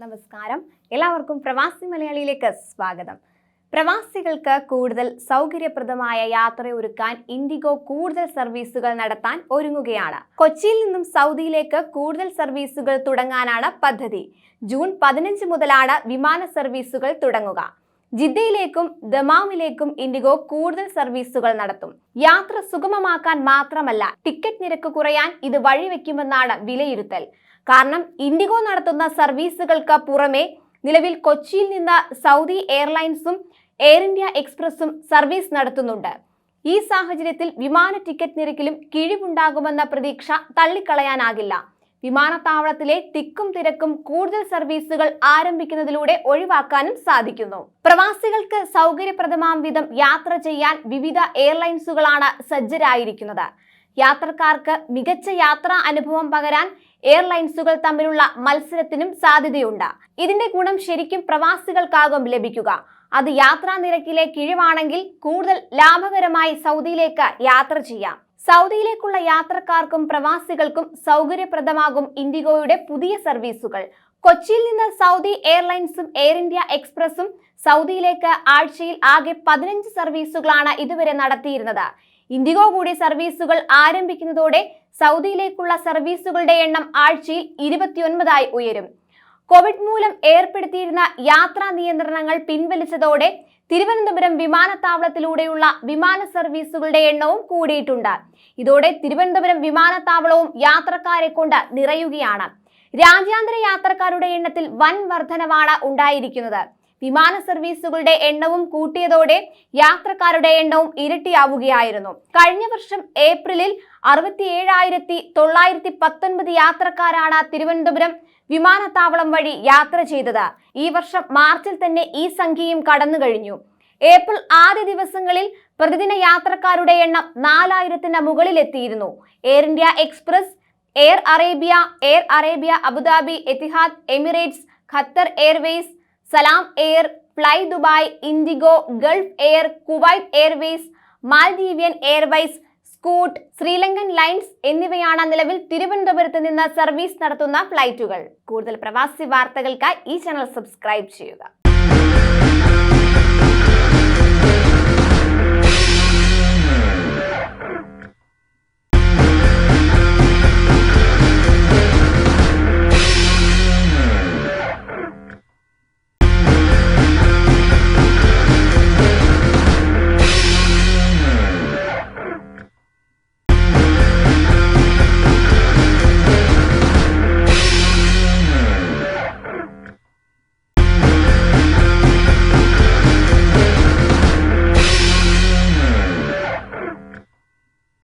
നമസ്കാരം. എല്ലാവർക്കും പ്രവാസി മലയാളിയിലേക്ക് സ്വാഗതം. പ്രവാസികൾക്ക് കൂടുതൽ സൗകര്യപ്രദമായ യാത്രയൊരുക്കാൻ ഇൻഡിഗോ കൂടുതൽ സർവീസുകൾ നടത്താൻ ഒരുങ്ങുകയാണ്. കൊച്ചിയിൽ നിന്നും സൗദിയിലേക്ക് കൂടുതൽ സർവീസുകൾ തുടങ്ങാനാണ് പദ്ധതി. ജൂൺ 15 മുതലാണ് വിമാന സർവീസുകൾ തുടങ്ങുക. ജിദ്ദയിലേക്കും ദമാമിലേക്കും ഇൻഡിഗോ കൂടുതൽ സർവീസുകൾ നടത്തും. യാത്ര സുഗമമാക്കാൻ മാത്രമല്ല, ടിക്കറ്റ് നിരക്ക് കുറയാൻ ഇത് വഴിവെക്കുമെന്നാണ് വിലയിരുത്തൽ. കാരണം ഇൻഡിഗോ നടത്തുന്ന സർവീസുകൾക്ക് പുറമെ നിലവിൽ കൊച്ചിയിൽ നിന്ന് സൗദി എയർലൈൻസും എയർ ഇന്ത്യ എക്സ്പ്രസും സർവീസ് നടത്തുന്നുണ്ട്. ഈ സാഹചര്യത്തിൽ വിമാന ടിക്കറ്റ് നിരക്കിലും കിഴിവുണ്ടാകുമെന്ന പ്രതീക്ഷ തള്ളിക്കളയാനാകില്ല. വിമാനത്താവളത്തിലെ തിക്കും തിരക്കും കൂടുതൽ സർവീസുകൾ ആരംഭിക്കുന്നതിലൂടെ ഒഴിവാക്കാനും സാധിക്കുന്നു. പ്രവാസികൾക്ക് സൗകര്യപ്രദമാം വിധം യാത്ര ചെയ്യാൻ വിവിധ എയർലൈൻസുകളാണ് സജ്ജരായിരിക്കുന്നത്. യാത്രക്കാർക്ക് മികച്ച യാത്രാ അനുഭവം പകരാൻ എയർലൈൻസുകൾ തമ്മിലുള്ള മത്സരത്തിനും സാധ്യതയുണ്ട്. ഇതിന്റെ ഗുണം ശരിക്കും പ്രവാസികൾക്കാകും ലഭിക്കുക. അത് യാത്രാ നിരക്കിലെ കിഴിവാണെങ്കിൽ കൂടുതൽ ലാഭകരമായി സൗദിയിലേക്ക് യാത്ര ചെയ്യാം. സൗദിയിലേക്കുള്ള യാത്രക്കാർക്കും പ്രവാസികൾക്കും സൗകര്യപ്രദമാകും ഇൻഡിഗോയുടെ പുതിയ സർവീസുകൾ. കൊച്ചിയിൽ നിന്ന് സൗദി എയർലൈൻസും എയർ ഇന്ത്യ എക്സ്പ്രസും സൗദിയിലേക്ക് ആഴ്ചയിൽ ആകെ 15 സർവീസുകളാണ് ഇതുവരെ നടത്തിയിരുന്നത്. ഇൻഡിഗോ കൂടി സർവീസുകൾ ആരംഭിക്കുന്നതോടെ സൗദിയിലേക്കുള്ള സർവീസുകളുടെ എണ്ണം ആഴ്ചയിൽ 29 ഉയരും. കോവിഡ് മൂലം ഏർപ്പെടുത്തിയിരുന്ന യാത്രാ നിയന്ത്രണങ്ങൾ പിൻവലിച്ചതോടെ തിരുവനന്തപുരം വിമാനത്താവളത്തിലൂടെയുള്ള വിമാന സർവീസുകളുടെ എണ്ണവും കൂടിയിട്ടുണ്ട്. ഇതോടെ തിരുവനന്തപുരം വിമാനത്താവളവും യാത്രക്കാരെ കൊണ്ട് നിറയുകയാണ്. രാജ്യാന്തര യാത്രക്കാരുടെ എണ്ണത്തിൽ വൻ വർധനവാണ് ഉണ്ടായിരിക്കുന്നത്. വിമാന സർവീസുകളുടെ എണ്ണവും കൂട്ടിയതോടെ യാത്രക്കാരുടെ എണ്ണവും ഇരട്ടിയാവുകയായിരുന്നു. കഴിഞ്ഞ വർഷം ഏപ്രിലിൽ 67,919 യാത്രക്കാരാണ് തിരുവനന്തപുരം വിമാനത്താവളം വഴി യാത്ര ചെയ്തത്. ഈ വർഷം മാർച്ചിൽ തന്നെ ഈ സംഖ്യയും കടന്നു കഴിഞ്ഞു. ഏപ്രിൽ ആദ്യ ദിവസങ്ങളിൽ പ്രതിദിന യാത്രക്കാരുടെ എണ്ണം 4000-ന് മുകളിലെത്തിയിരുന്നു. Air India express, air Arabia Abu Dhabi, Etihad, Emirates, Qatar Airways, Salam Air, Fly Dubai, IndiGo, Gulf Air, Kuwait Airways, Maldivian Airways, Scoot, SriLankan lines എന്നിവയാണ് നിലവിൽ തിരുവനന്തപുരത്ത് നിന്ന് സർവീസ് നടത്തുന്ന ഫ്ലൈറ്റുകൾ. കൂടുതൽ പ്രവാസി വാർത്തകൾക്കായി ഈ ചാനൽ സബ്സ്ക്രൈബ് ചെയ്യുക.